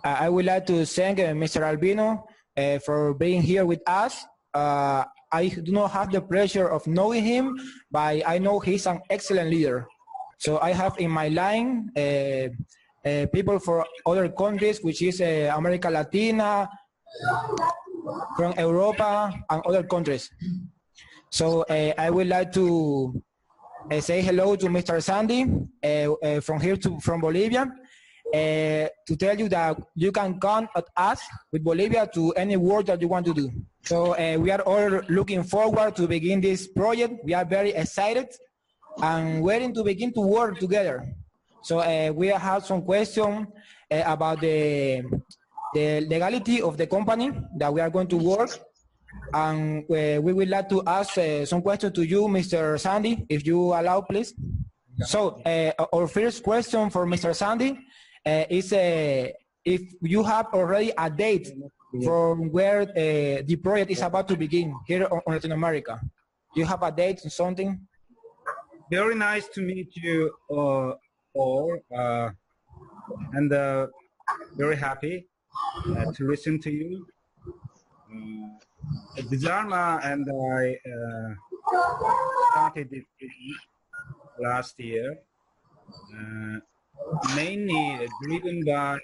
I would like to thank Mr. Albino for being here with us. I do not have the pleasure of knowing him, but I know he's an excellent leader. So I have in my line people from other countries, which is America Latina, from Europa, and other countries. So I would like to say hello to Mr. Sandy from Bolivia. To tell you that you can count on us with Bolivia to any work that you want to do. So we are all looking forward to begin this project. We are very excited and waiting to begin to work together. So we have some questions about the legality of the company that we are going to work. And we would like to ask some questions to you, Mr. Sandy, if you allow, please. So our first question for Mr. Sandy is if you have already a date from where the project is about to begin here on Latin America. Do you have a date or something? Very nice to meet you all, and very happy to listen to you. Dharma and I started this business last year, mainly driven by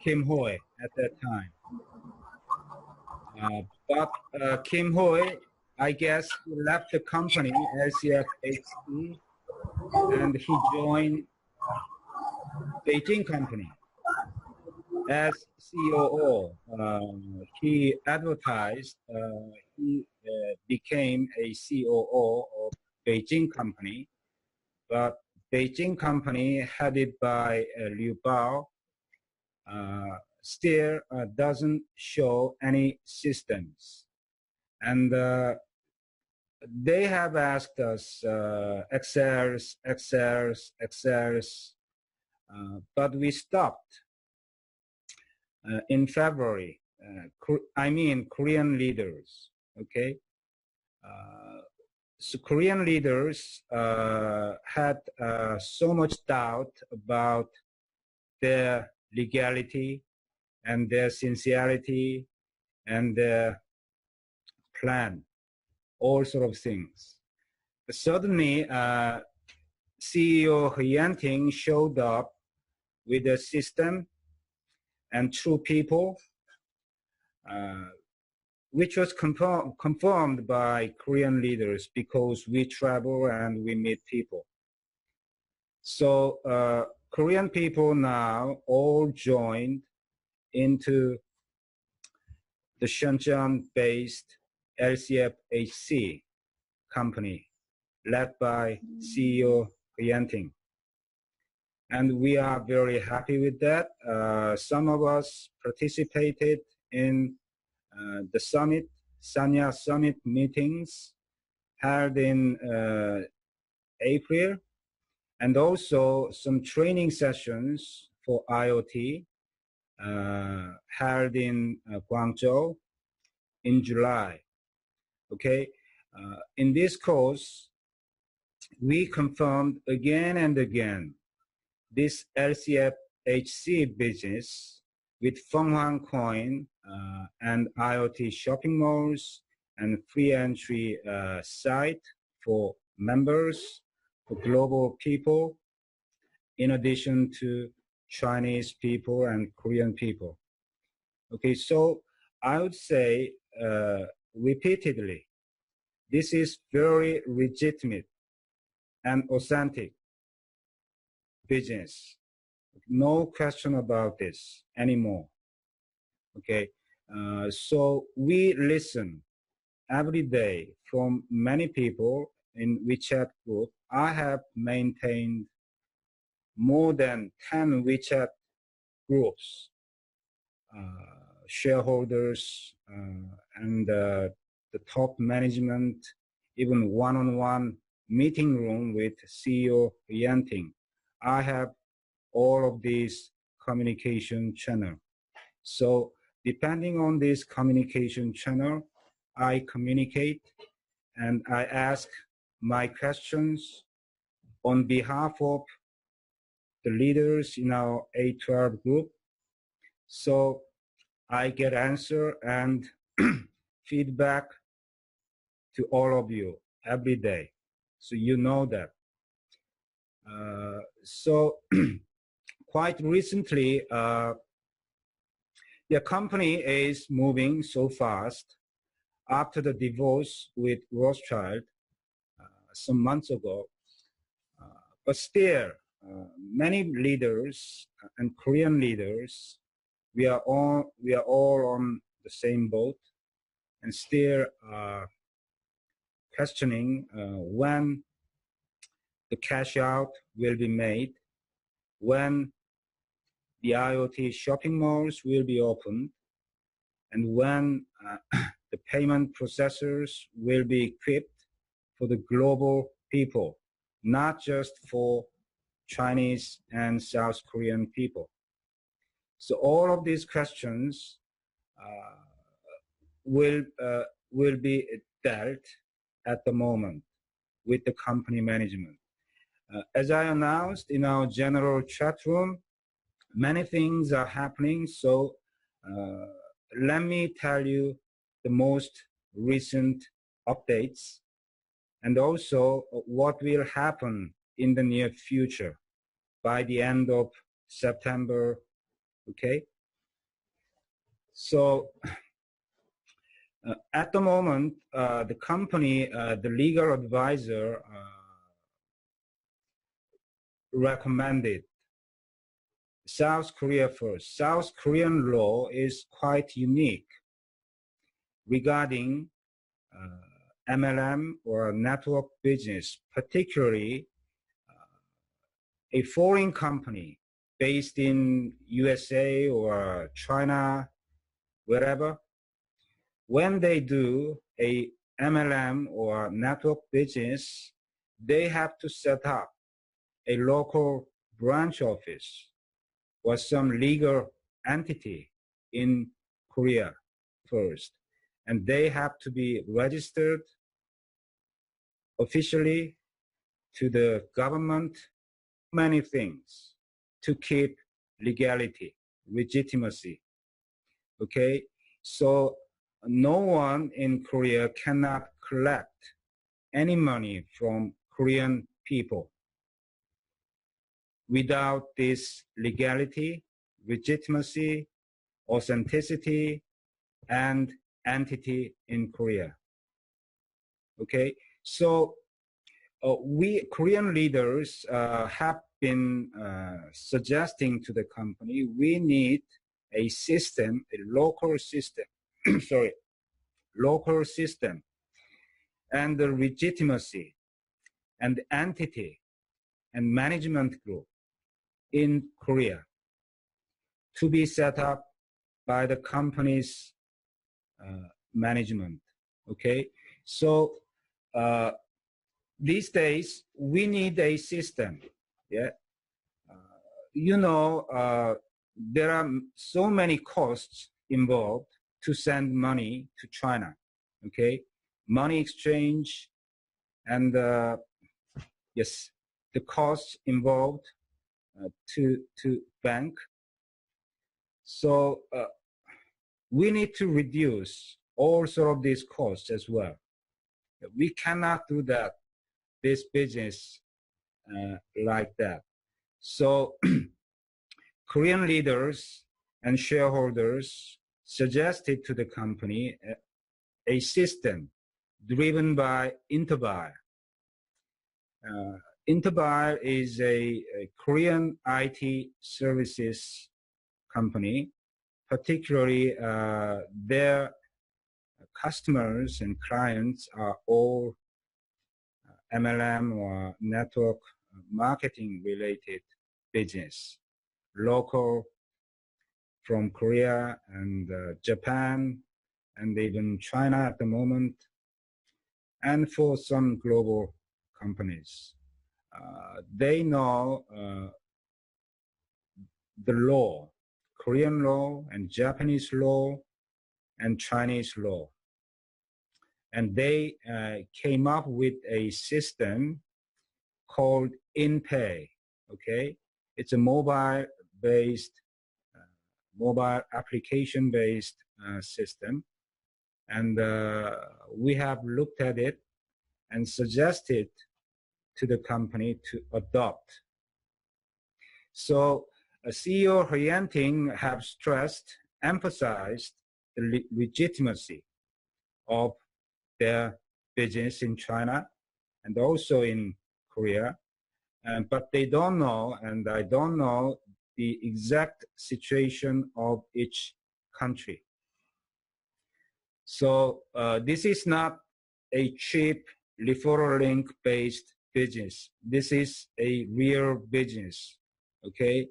Kim Hoy at that time. But Kim Hoy, I guess, left the company, LCFHC, and he joined Beijing company as COO. He advertised he became a COO of Beijing company, but Beijing company headed by Liu Bao still doesn't show any systems. And they have asked us Excels, but we stopped in February. I mean Korean leaders, okay? So Korean leaders had so much doubt about their legality and their sincerity and their plan, all sort of things. Suddenly, CEO He Yanting showed up with a system and true people, which was confirmed by Korean leaders because we travel and we meet people. So Korean people now all joined into the Shenzhen-based LCFHC company led by CEO He Yanting. And we are very happy with that. Some of us participated in the summit, Sanya Summit meetings held in April, and also some training sessions for IoT held in Guangzhou in July. Okay, in this course, we confirmed again and again this LCFHC business with Fenghuang Coin and IoT shopping malls and free entry site for members, for global people, in addition to Chinese people and Korean people. Okay, so I would say repeatedly, this is very legitimate and authentic business. No question about this anymore. Okay, so we listen every day from many people in WeChat group. I have maintained more than 10 WeChat groups, shareholders and the top management, even one-on-one meeting room with CEO Yanting. I have all of these communication channel. So depending on this communication channel, I communicate and I ask my questions on behalf of the leaders in our A12 group So I get answer and feedback to all of you every day. So you know that. So quite recently, the company is moving so fast after the divorce with Rothschild some months ago. But still, many leaders and Korean leaders, we are all on the same boat, and still questioning when the cash out will be made, when the IoT shopping malls will be opened, and when the payment processors will be equipped for the global people, not just for Chinese and South Korean people. So all of these questions will be dealt at the moment with the company management. As I announced in our general chat room, many things are happening. So let me tell you the most recent updates and also what will happen in the near future by the end of September, okay? So at the moment, the company, the legal advisor recommended South Korea first. South Korean law is quite unique regarding MLM or network business, particularly a foreign company based in USA or China, wherever. When they do a MLM or network business, they have to set up a local branch office or some legal entity in Korea first. And they have to be registered officially to the government, many things to keep legality, legitimacy, okay? So no one in Korea cannot collect any money from Korean people without this legality, legitimacy, authenticity, and entity in Korea. Okay, so we Korean leaders have been suggesting to the company we need a system, a local system, sorry, local system, and the legitimacy and entity and management group in Korea to be set up by the company's management. Okay, so these days we need a system. Yeah, you know, there are so many costs involved to send money to China. Okay, money exchange and yes, the costs involved to bank. So we need to reduce all sort of these costs as well. We cannot do that, this business like that. So Korean leaders and shareholders suggested to the company a system driven by Interbuy. Interbuy is a Korean IT services company. Particularly, their customers and clients are all MLM or network marketing related business, local from Korea and Japan and even China at the moment, and for some global companies. They know the law, Korean law and Japanese law and Chinese law. And they came up with a system called InPay, okay? It's a mobile-based mobile application-based system. And we have looked at it and suggested to the company to adopt. So CEO He Yanting have emphasized the legitimacy of their business in China and also in Korea, but they don't know, and I don't know, the exact situation of each country. So this is not a cheap referral link based business. This is a real business, okay?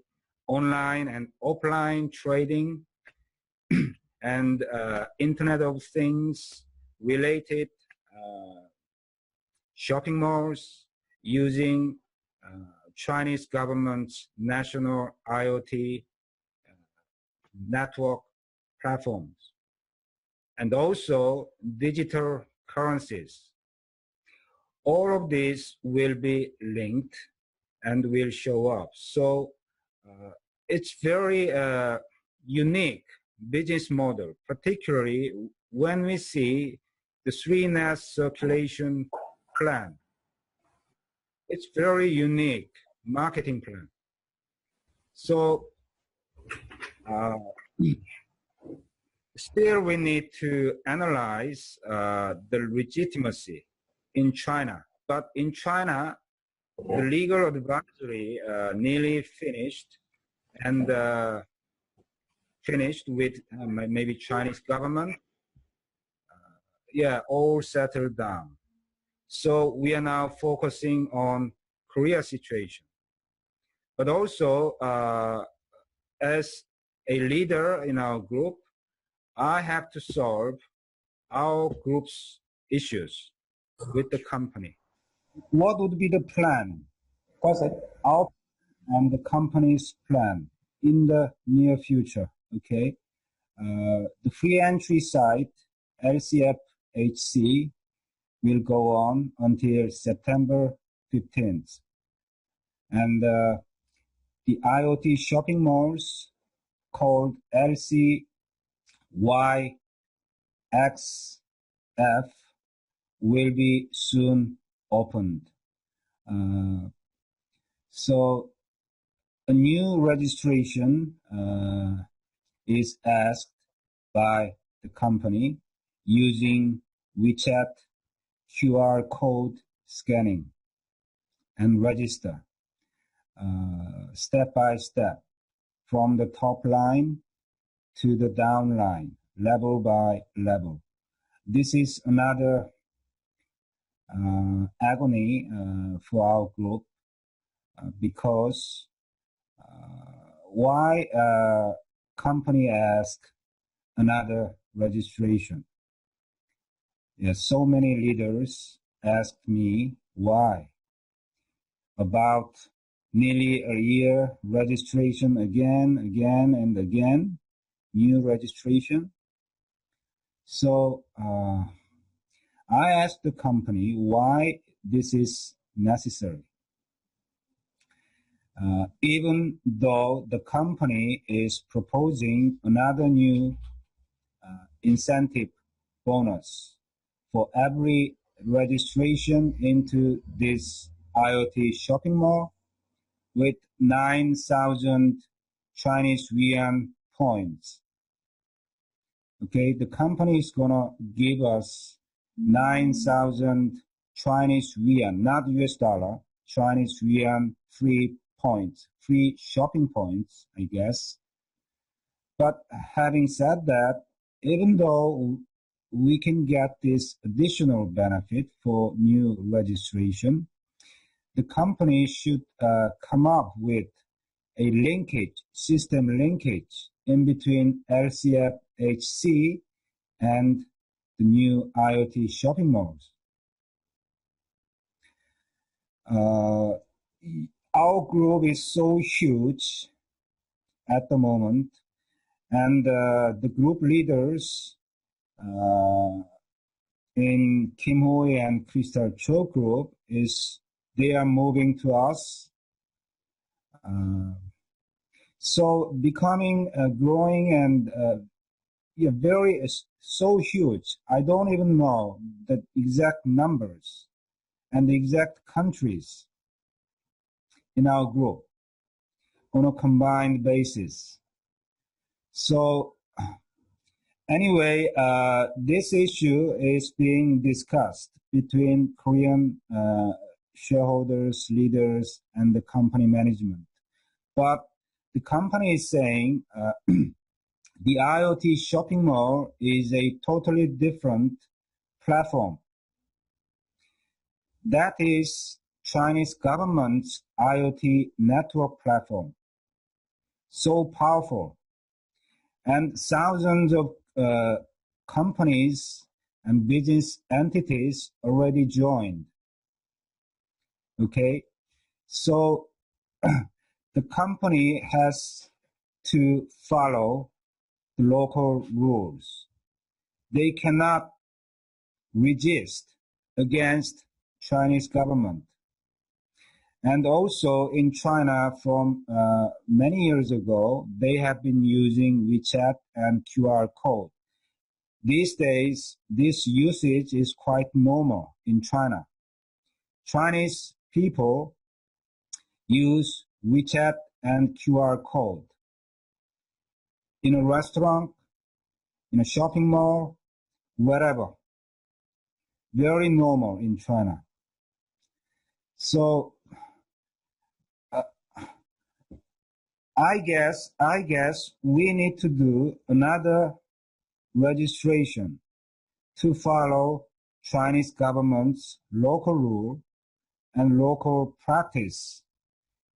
Online and offline trading and Internet of Things related shopping malls using Chinese government's national IoT network platforms, and also digital currencies. All of these will be linked and will show up. So it's very unique business model, particularly when we see the 3NAS circulation plan. It's very unique marketing plan. So still we need to analyze the legitimacy in China. But in China, the legal advisory nearly finished, and finished with maybe Chinese government. Yeah, all settled down. So we are now focusing on Korea situation. But also, as a leader in our group, I have to solve our group's issues with the company. What would be the plan? What's our and the company's plan in the near future? Okay, the free entry site LCFHC will go on until September 15th, and the IoT shopping malls called LCYXF will be soon opened. So a new registration is asked by the company using WeChat QR code scanning and register step by step from the top line to the down line, level by level. This is another agony for our group because why company ask another registration? Yes, so many leaders asked me why. About nearly a year registration again and again, new registration. So I asked the company why this is necessary. Even though the company is proposing another new incentive bonus for every registration into this IoT shopping mall with 9,000 Chinese yuan points. Okay, the company is gonna give us 9,000 Chinese yuan, not US dollar, Chinese yuan free points, free shopping points, I guess. But having said that, even though we can get this additional benefit for new registration, the company should come up with a linkage, system linkage in between LCFHC and the new IoT shopping malls. Our group is so huge at the moment, and the group leaders in Kim Hoi and Crystal Cho group they are moving to us. So becoming growing and yeah, very so huge. I don't even know the exact numbers and the exact countries in our group on a combined basis. So anyway, this issue is being discussed between Korean shareholders, leaders, and the company management. But the company is saying the IoT shopping mall is a totally different platform. That is Chinese government's IoT network platform. So powerful. And thousands of companies and business entities already joined. Okay, so the company has to follow the local rules. They cannot resist against Chinese government. And also in China from many years ago, they have been using WeChat and QR code. These days, this usage is quite normal in China. Chinese people use WeChat and QR code in a restaurant, in a shopping mall, wherever. Very normal in China. So I guess we need to do another registration to follow Chinese government's local rule and local practice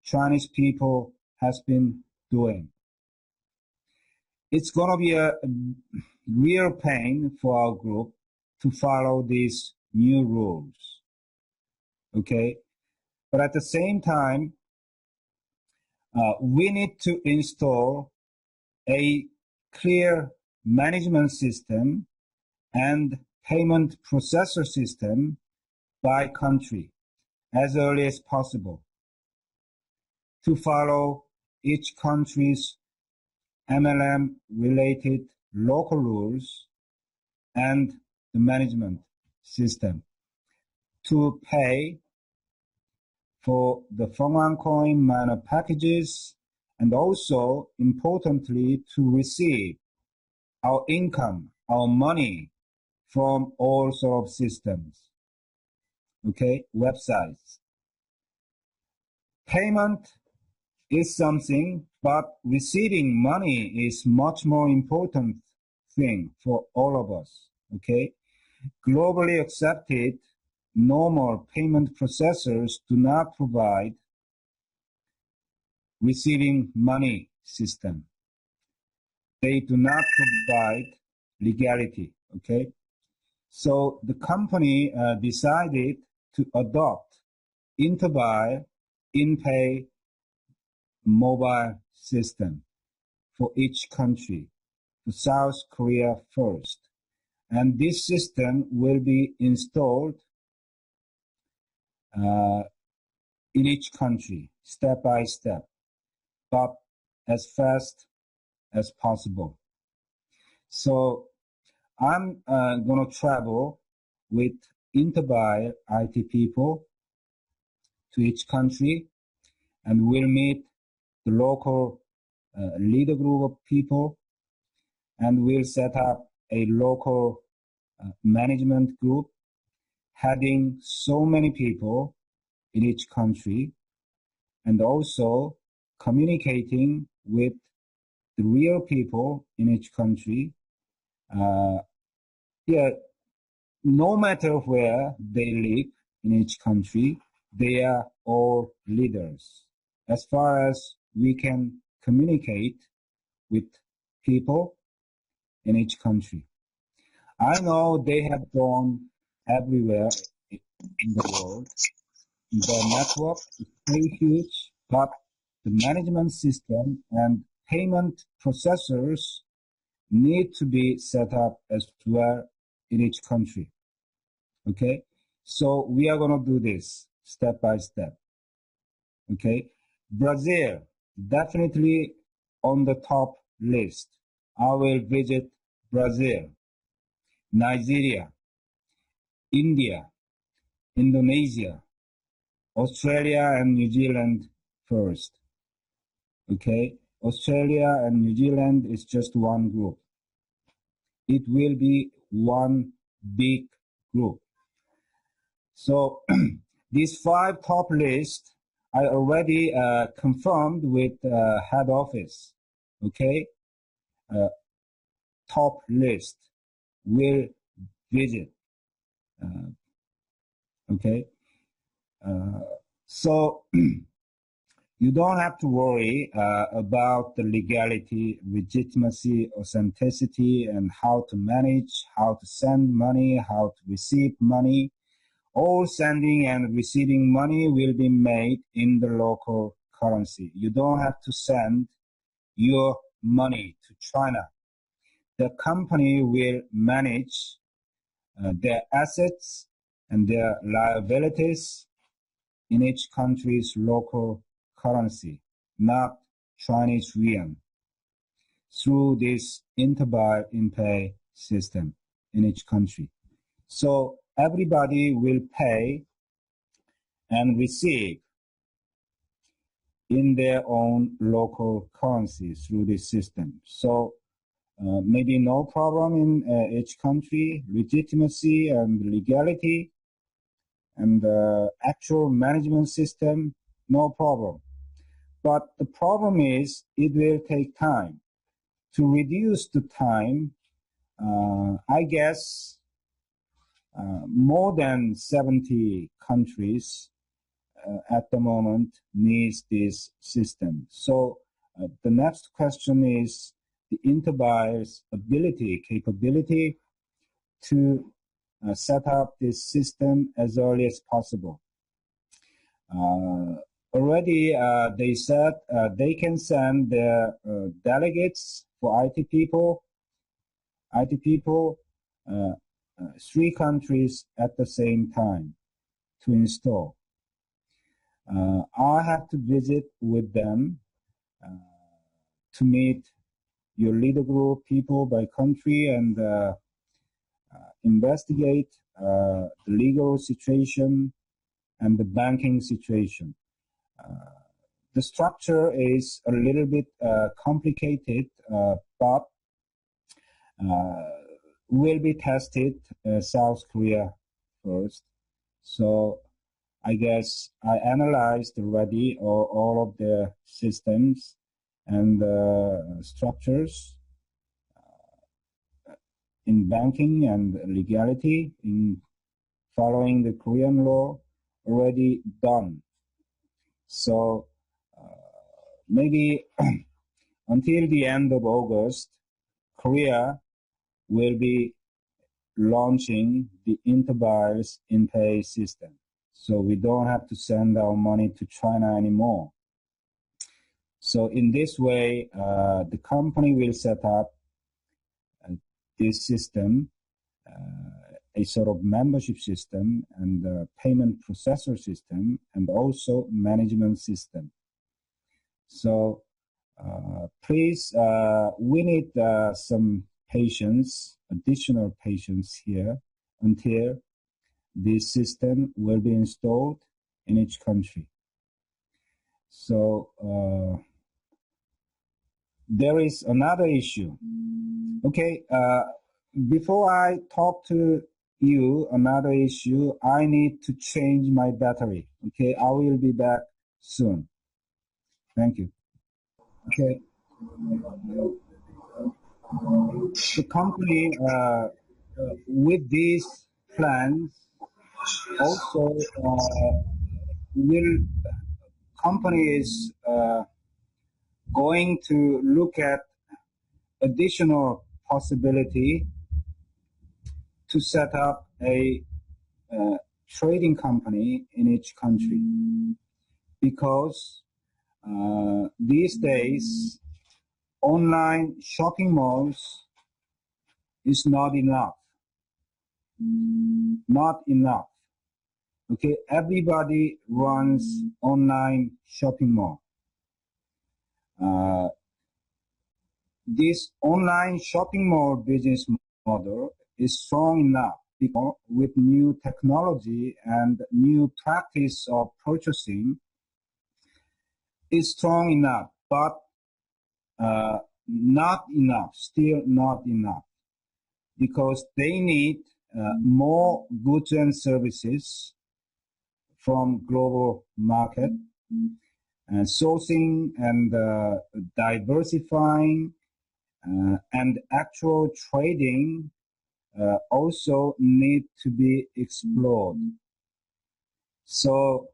Chinese people has been doing. It's going to be a real pain for our group to follow these new rules. Okay? But at the same time, we need to install a clear management system and payment processor system by country as early as possible to follow each country's MLM-related local rules and the management system to pay for the Feng'an coin minor packages and also, importantly, to receive our income, our money from all sort of systems, okay, websites. Payment is something, but receiving money is much more important thing for all of us, okay? Globally accepted normal payment processors do not provide receiving money system. They do not provide legality, okay? So the company decided to adopt Interbuy in-pay mobile system for each country, for South Korea first. And this system will be installed in each country, step by step, but as fast as possible. So I'm going to travel with Interbuy IT people to each country, and we'll meet the local leader group of people, and we'll set up a local management group having so many people in each country, and also communicating with the real people in each country. Yeah, no matter where they live in each country, they are all leaders. As far as we can communicate with people in each country. I know they have gone everywhere in the world. The network is very huge, but the management system and payment processors need to be set up as well in each country. Okay? So we are going to do this step by step. Okay? Brazil, definitely on the top list. I will visit Brazil, Nigeria, India, Indonesia, Australia and New Zealand first. Okay, Australia and New Zealand is just one group. It will be one big group. So these 5 top lists I already confirmed with head office. Okay, top list will visit. Okay, so you don't have to worry about the legality, legitimacy, authenticity, and how to manage, how to send money, how to receive money. All sending and receiving money will be made in the local currency. You don't have to send your money to China. The company will manage their assets and their liabilities in each country's local currency, not Chinese yuan, through this interbuy in-pay system in each country. So everybody will pay and receive in their own local currency through this system. So maybe no problem in each country, legitimacy and legality and actual management system, no problem. But the problem is it will take time. To reduce the time, I guess more than 70 countries at the moment needs this system. So the next question is the interbuyer's capability to set up this system as early as possible. Already they said they can send their delegates for IT people, 3 countries at the same time to install. I have to visit with them to meet your leader group people by country and investigate the legal situation and the banking situation. The structure is a little bit complicated, but will be tested South Korea first. So I guess I analyzed already all of the systems and structures in banking and legality in following the Korean law already done. So maybe until the end of August, Korea will be launching the interbuyers in-pay system. So we don't have to send our money to China anymore. So in this way, the company will set up this system, a sort of membership system and payment processor system, and also management system. So please, we need some patience, additional patience here until this system will be installed in each country. So there is another issue. Okay, before I talk to you another issue, I need to change my battery. Okay, I will be back soon. Thank you. Okay. The company with these plans also company is going to look at additional possibility to set up a trading company in each country, because these days online shopping malls is not enough. Not enough. Okay, everybody runs online shopping mall. this online shopping mall business model is strong enough because with new technology and new practice of purchasing is strong enough, but not enough, still not enough, because they need more goods and services from global market, and sourcing and diversifying and actual trading also need to be explored. So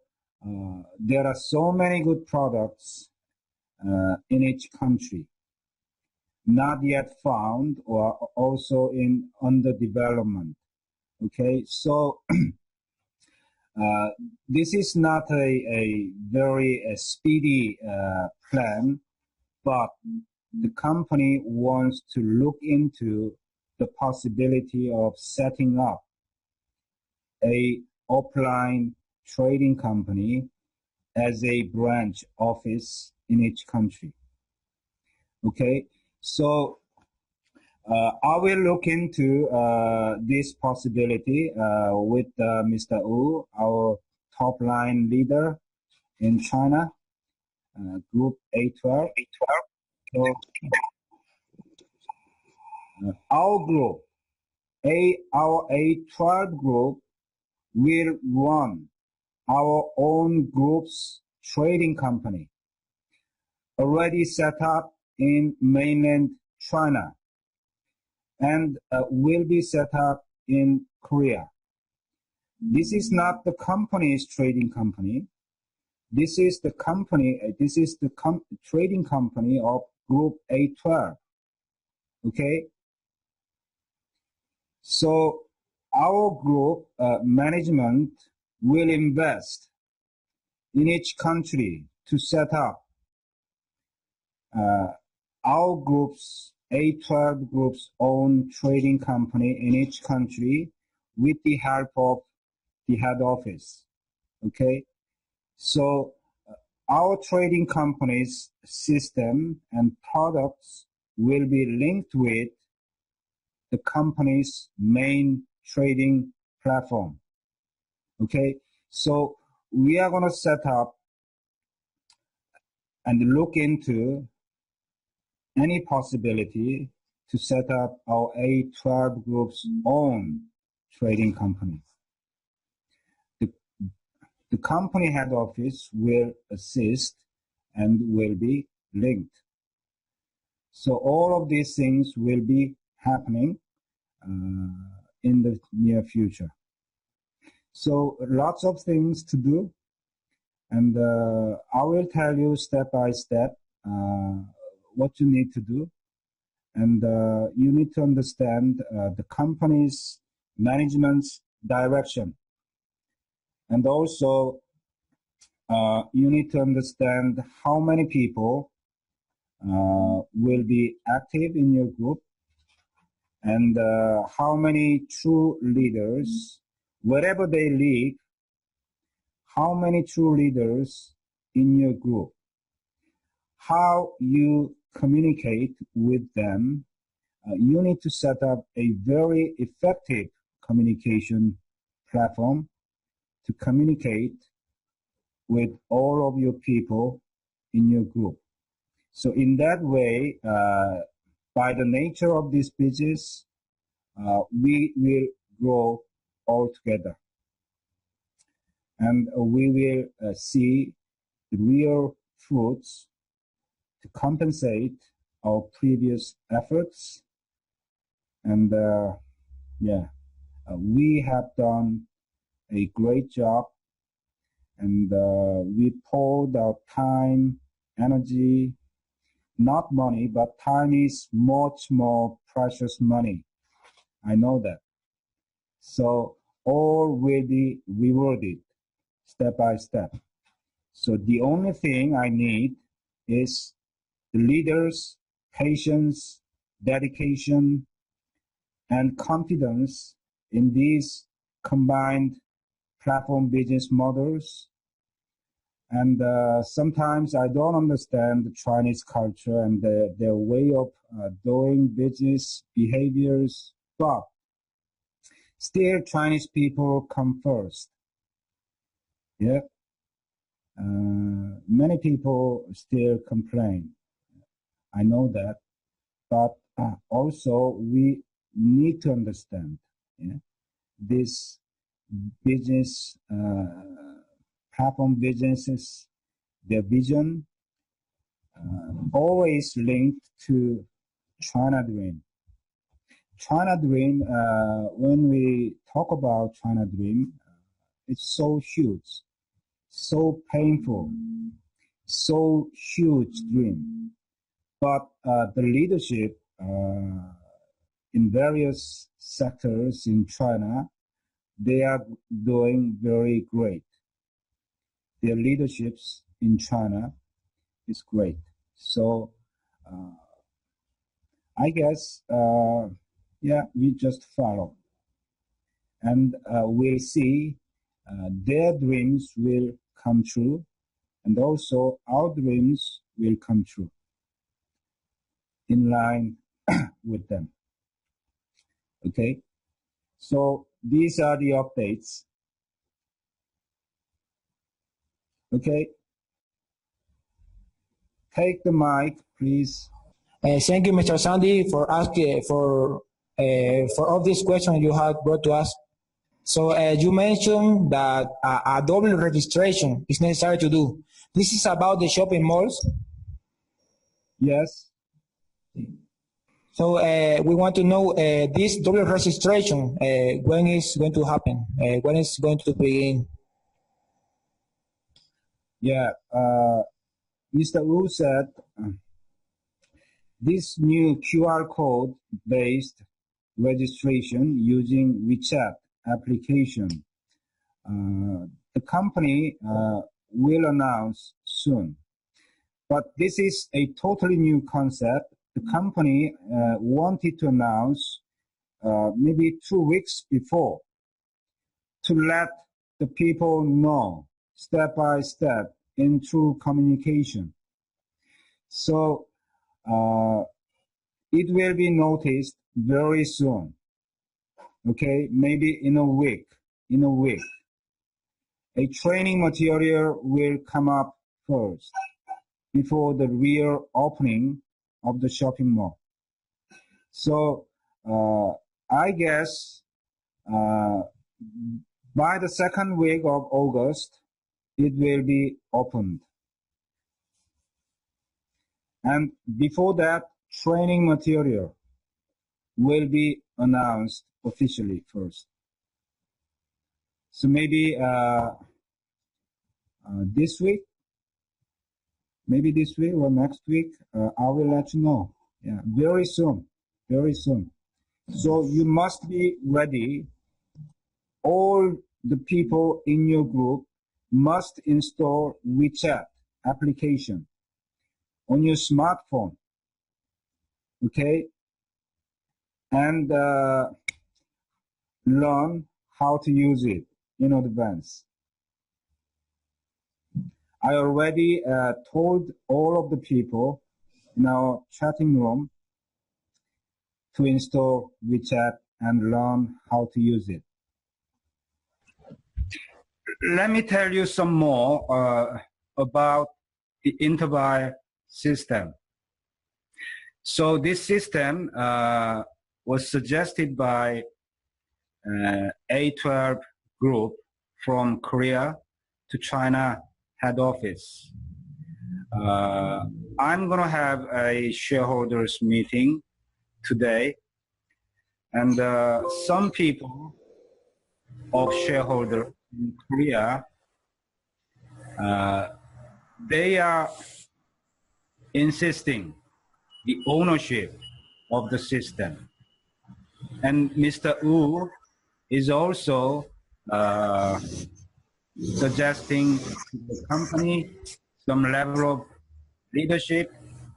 there are so many good products in each country, not yet found or also in under development. Okay, so this is not a very speedy plan, but the company wants to look into the possibility of setting up a offline trading company as a branch office in each country. Okay, so I will look into this possibility with Mr. Wu, our top line leader in China, Group A12. So, our group, our A12 group, will run our own group's trading company, already set up in mainland China, and will be set up in Korea. This is not the company's trading company. This is the company. This is the trading company of Group A12. Okay. So our group management will invest in each country to set up our group's A12 group's own trading company in each country with the help of the head office. Okay, so our trading company's system and products will be linked with the company's main trading platform. Okay, so we are going to set up and look into any possibility to set up our A12 group's own trading company. The company head office will assist and will be linked. So all of these things will be happening in the near future. So lots of things to do, and I will tell you step by step what you need to do, and you need to understand the company's management's direction, and also you need to understand how many people will be active in your group, and how many true leaders, wherever they live, how many true leaders in your group, how you communicate with them. You need to set up a very effective communication platform to communicate with all of your people in your group. So in that way, by the nature of this business, we will grow all together. And we will see the real fruits to compensate our previous efforts. And we have done a great job, and we poured our time, energy, not money, but time is much more precious money. I know that. So all will be rewarded step by step. So the only thing I need is the leaders' patience, dedication, and confidence in these combined platform business models. And sometimes I don't understand the Chinese culture and their way of doing business behaviors, but still Chinese people come first. Yeah. Many people still complain. I know that, but also we need to understand, yeah, this business, platform businesses, their vision always linked to China Dream. China Dream, when we talk about China Dream, it's so huge, so painful, so huge dream. But the leadership in various sectors in China, they are doing very great. Their leaderships in China is great. So I guess, yeah, we just follow. And we'll see their dreams will come true, and also our dreams will come true in line with them. Okay, so these are the updates. Okay, take the mic, please. Thank you, Mr. Sandy, for asking for all these questions you have brought to us. So you mentioned that a double registration is necessary to do. This is about the shopping malls? Yes. So we want to know this double registration, when is going to happen? When is going to begin? Yeah, Mr. Wu said this new QR code-based registration using WeChat application, the company will announce soon. But this is a totally new concept. The company wanted to announce maybe 2 weeks before to let the people know step by step in true communication. So it will be noticed very soon. Okay, maybe in a week. A training material will come up first before the real opening of the shopping mall. So I guess by the second week of August, it will be opened. And before that, training material will be announced officially first. So maybe this week, or next week, I will let you know. Yeah, very soon. So you must be ready. All the people in your group must install WeChat application on your smartphone. Okay? And learn how to use it in advance. I already told all of the people in our chatting room to install WeChat and learn how to use it. Let me tell you some more about the interbuy system. So this system was suggested by A12 group from Korea to China head office. I'm going to have a shareholders meeting today, and some people of shareholders in Korea, they are insisting the ownership of the system. And Mr. Wu is also suggesting to the company some level of leadership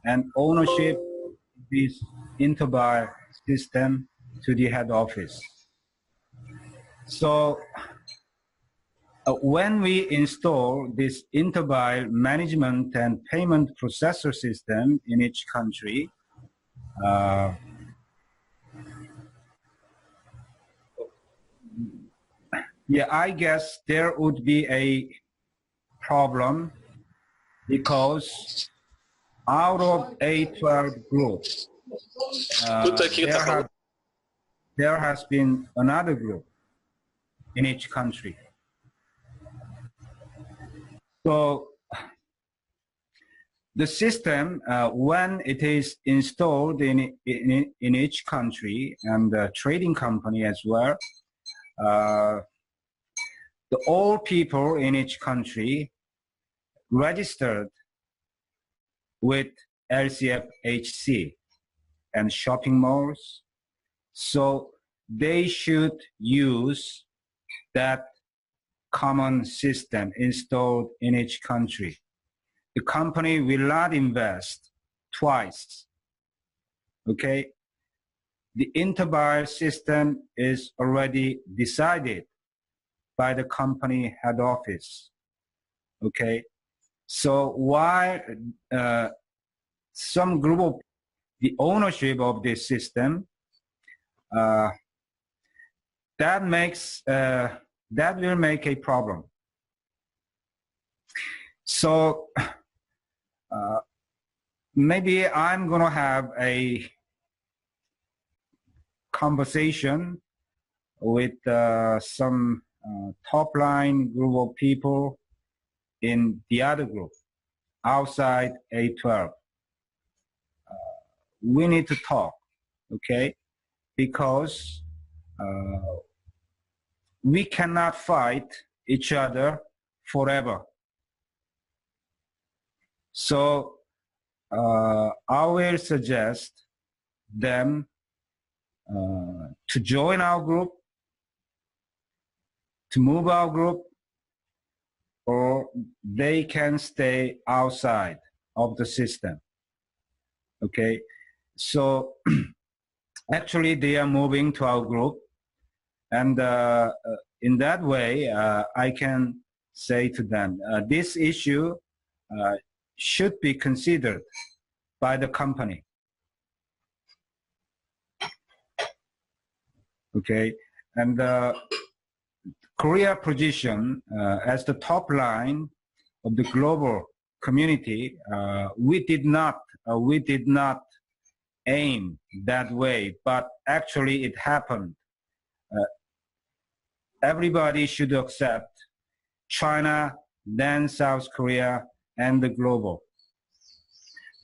and ownership of this interbuy system to the head office. So when we install this interbuy management and payment processor system in each country, Yeah, I guess there would be a problem because out of A12 group, there has been another group in each country. So the system, when it is installed in each country and the trading company as well, all people in each country registered with LCFHC and shopping malls. So they should use that common system installed in each country. The company will not invest twice. Okay? The interbuyer system is already decided by the company head office. Okay? So while some group of the ownership of this system, that will make a problem. So maybe I'm going to have a conversation with some top line group of people in the other group outside A12. We need to talk, okay? Because we cannot fight each other forever. So I will suggest them to join our group, to move our group, or they can stay outside of the system. Okay, so actually they are moving to our group, and in that way I can say to them, this issue should be considered by the company. Okay, and Korea position as the top line of the global community, we did not aim that way, but actually it happened. Everybody should accept China, then South Korea, and the global.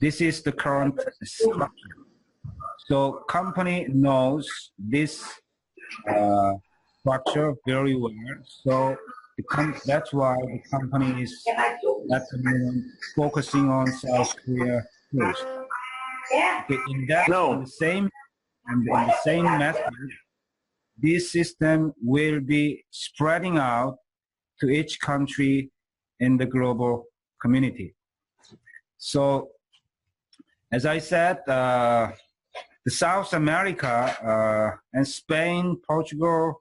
This is the current structure. So company knows this structure very well. So that's why the company is at the moment focusing on South Korea first. Okay, in the same method, this system will be spreading out to each country in the global community. So, as I said, the South America and Spain, Portugal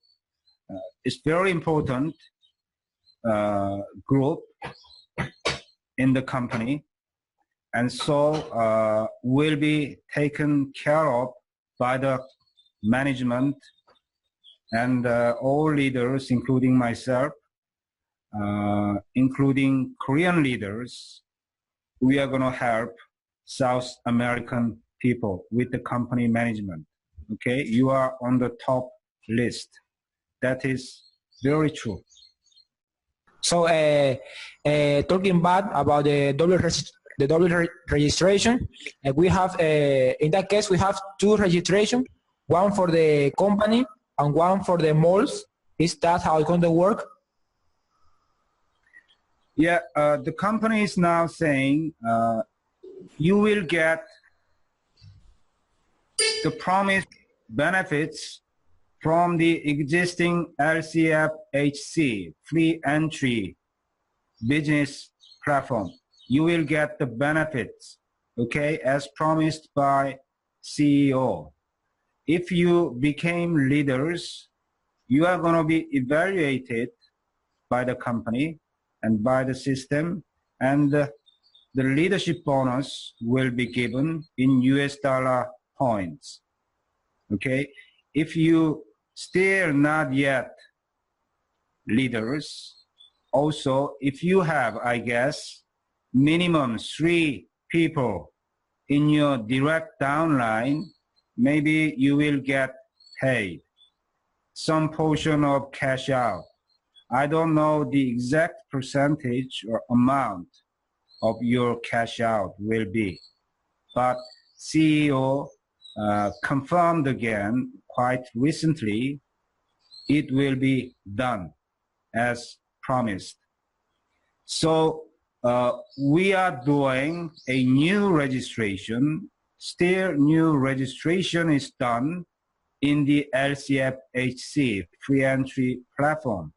is very important group in the company, and so will be taken care of by the management and all leaders, including myself, including Korean leaders. We are going to help South American people with the company management. Okay, you are on the top list. That is very true. So, talking about the double registration, we have in that case we have two registrations, one for the company and one for the malls. Is that how it's going to work? Yeah, the company is now saying you will get the promised benefits from the existing LCFHC free entry business platform. You will get the benefits, okay, as promised by CEO. If you became leaders, you are going to be evaluated by the company and by the system, and the leadership bonus will be given in US dollar points. Okay, if you still not yet leaders, also if you have, I guess, minimum 3 people in your direct downline, maybe you will get paid some portion of cash out. I don't know the exact percentage or amount of your cash out will be, but CEO confirmed again quite recently it will be done as promised. So we are doing a new registration. Still new registration is done in the LCFHC free entry platform,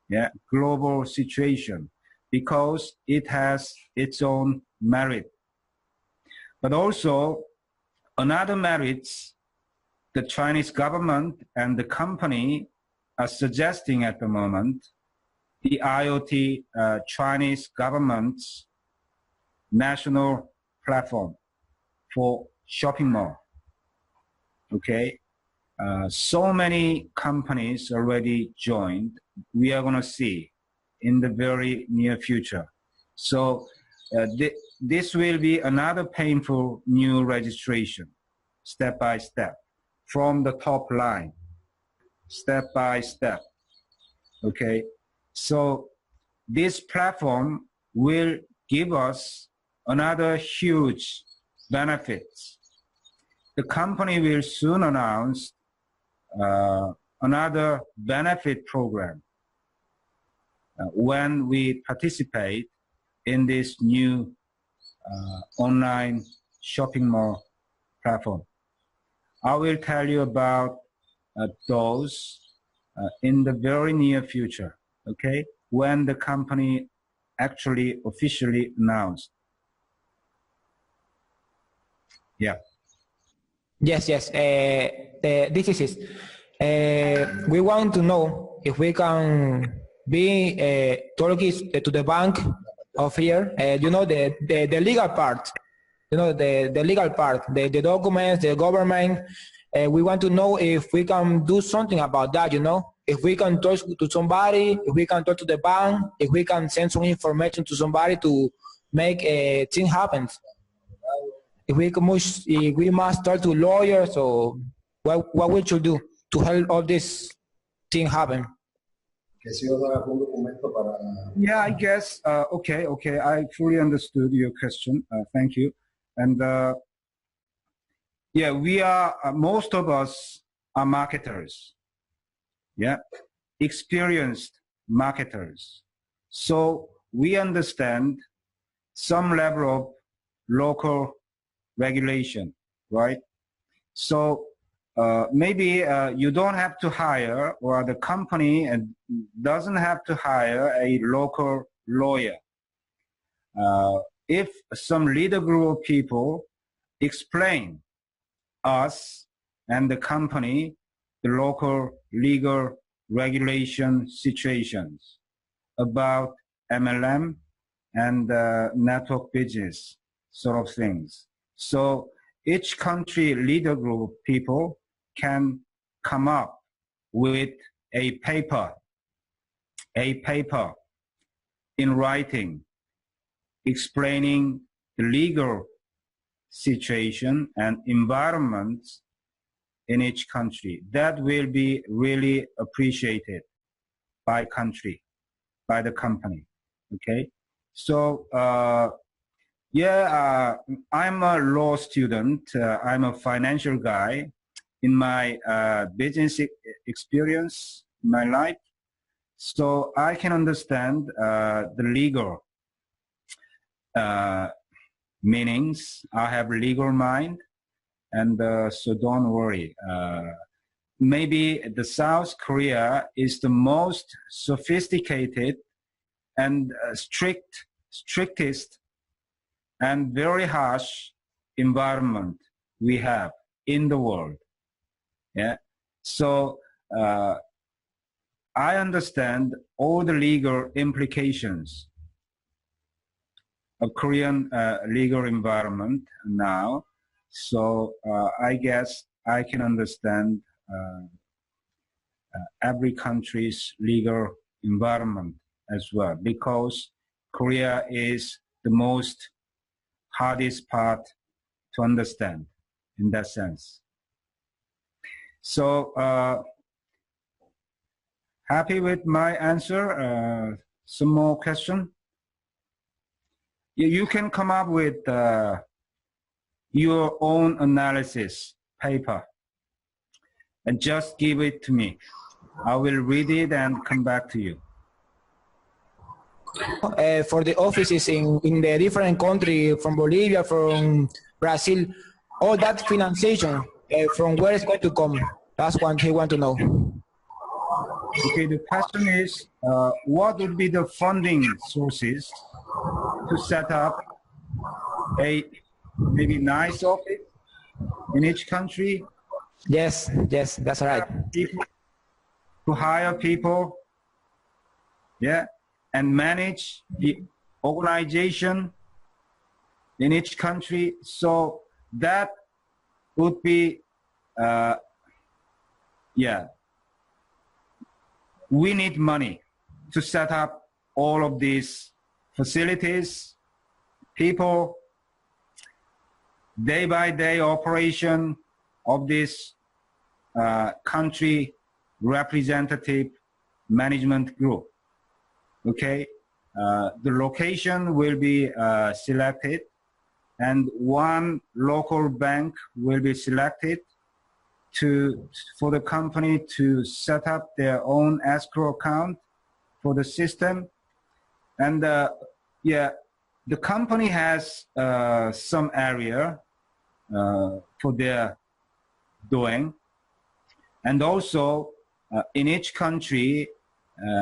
yeah, global situation, because it has its own merit. But also another merits the Chinese government and the company are suggesting at the moment, the IoT Chinese government's national platform for shopping mall. Okay, so many companies already joined. We are going to see in the very near future. So this will be another painful new registration, step by step, from the top line, step by step. Okay, so this platform will give us another huge benefits. The company will soon announce another benefit program when we participate in this new online shopping mall platform. I will tell you about those in the very near future, okay, when the company actually officially announced. Yeah. Yes, yes. This is it. We want to know if we can be Turkish to the bank of here. You know, the legal part. You know, the legal part, the documents, the government. We want to know if we can do something about that, you know, if we can talk to somebody, if we can talk to the bank, if we can send some information to somebody to make a thing happen. If we must talk to lawyers, or what we should do to help all this thing happen. Yeah, I guess, okay, I fully understood your question. Thank you. And yeah, we are, most of us are marketers, yeah, experienced marketers. So we understand some level of local regulation, right? So maybe you don't have to hire, or the company doesn't have to hire a local lawyer. If some leader group of people explain us and the company the local legal regulation situations about MLM and network business sort of things. So each country leader group of people can come up with a paper in writing explaining the legal situation and environments in each country. That will be really appreciated by country, by the company, okay? So, yeah, I'm a law student. I'm a financial guy. In my business experience, in my life, so I can understand the legal meanings. I have legal mind, and so don't worry. Maybe the South Korea is the most sophisticated and strictest and very harsh environment we have in the world. Yeah, so I understand all the legal implications of Korean legal environment now, So I guess I can understand every country's legal environment as well, because Korea is the most hardest part to understand in that sense. So happy with my answer. Some more question? You can come up with your own analysis paper and just give it to me. I will read it and come back to you. For the offices in the different country, from Bolivia, from Brazil, all that financiation, from where it's going to come? That's what he want to know. Okay, the question is, what would be the funding sources to set up a maybe nice office in each country? Yes, that's right. To hire people, yeah, and manage the organization in each country. So that would be, yeah, we need money to set up all of these facilities, people, day-by-day operation of this country representative management group. Okay, the location will be selected, and one local bank will be selected for the company to set up their own escrow account for the system. And yeah, the company has some area for their doing, and also in each country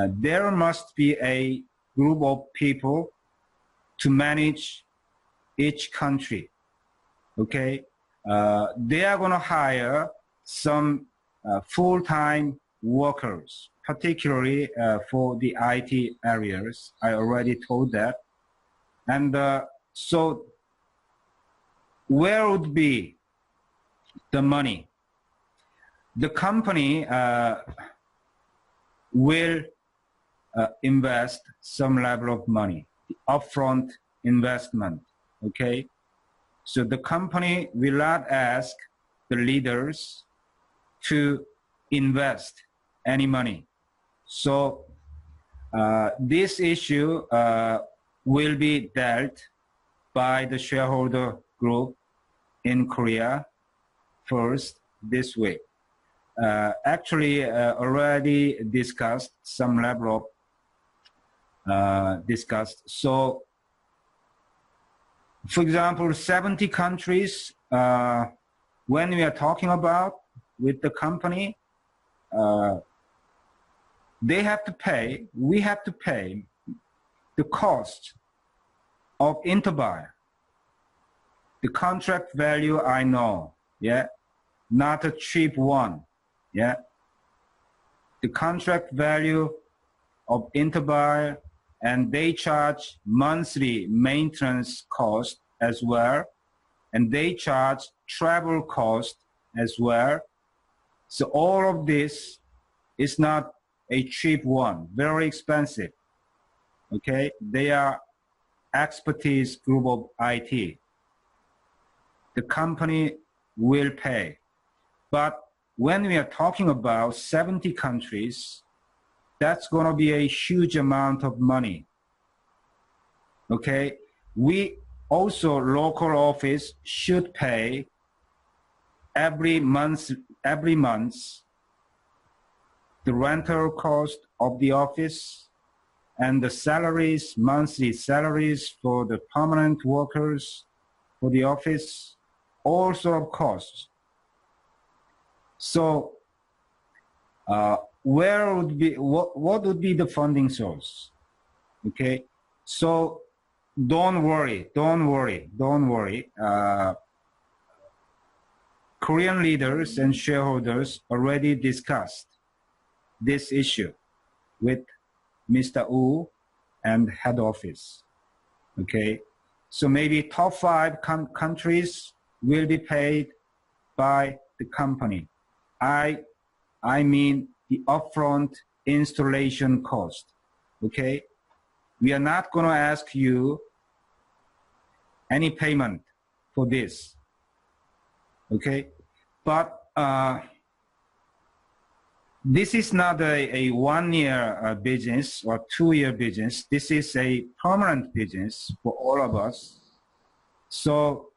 there must be a group of people to manage each country. Okay, they are going to hire some full-time workers, particularly for the IT areas. I already told that. And so where would be the money? The company will invest some level of money, upfront investment, okay? So the company will not ask the leaders to invest any money. So this issue will be dealt by the shareholder group in Korea first this way. Actually, already discussed some level of discussed. So, for example, 70 countries, when we are talking about with the company, they have to pay, we have to pay the cost of interbuy. The contract value I know, yeah, not a cheap one, yeah. The contract value of interbuy, and they charge monthly maintenance cost as well, and they charge travel cost as well. So all of this is not a cheap one, very expensive. Okay, they are expertise group of IT. The company will pay. But when we are talking about 70 countries, that's going to be a huge amount of money. Okay, we also, local office should pay every month the rental cost of the office and the salaries, monthly salaries for the permanent workers for the office, all sort of costs. So where would be, what would be the funding source? Okay, so don't worry. Korean leaders and shareholders already discussed this issue with Mr. Wu and head office. Okay, so maybe top 5 countries will be paid by the company. I mean the upfront installation cost, okay? We are not going to ask you any payment for this, okay? But this is not a one-year business or two-year business. This is a permanent business for all of us. So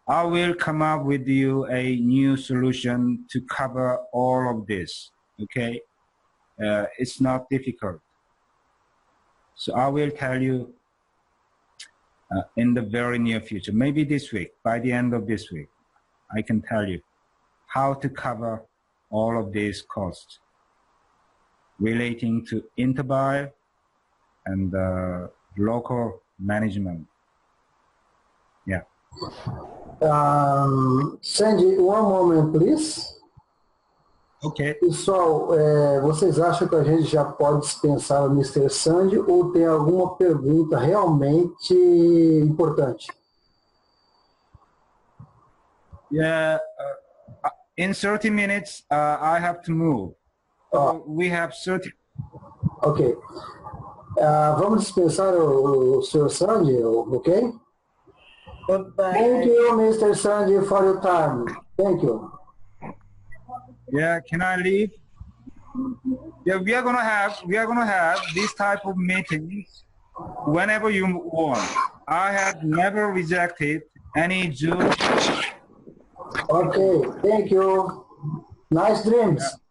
I will come up with you a new solution to cover all of this, okay? It's not difficult. So I will tell you in the very near future, maybe this week, by the end of this week, I can tell you how to cover all of these costs relating to interbuy and local management. Yeah. Sandy, one moment, please. Ok. Pessoal, vocês acham que a gente já pode dispensar o Mr. Sandy ou tem alguma pergunta realmente importante? Yeah, in 30 minutes, I have to move. So we have 30. Ok. Vamos dispensar o Sr. Sandy, ok? Goodbye. Thank you, Mr. Sandy, for your time. Thank you. Yeah, can I leave? Yeah, we are gonna have this type of meetings whenever you want. I have never rejected any Zoom. Okay, thank you. Nice dreams. Yeah.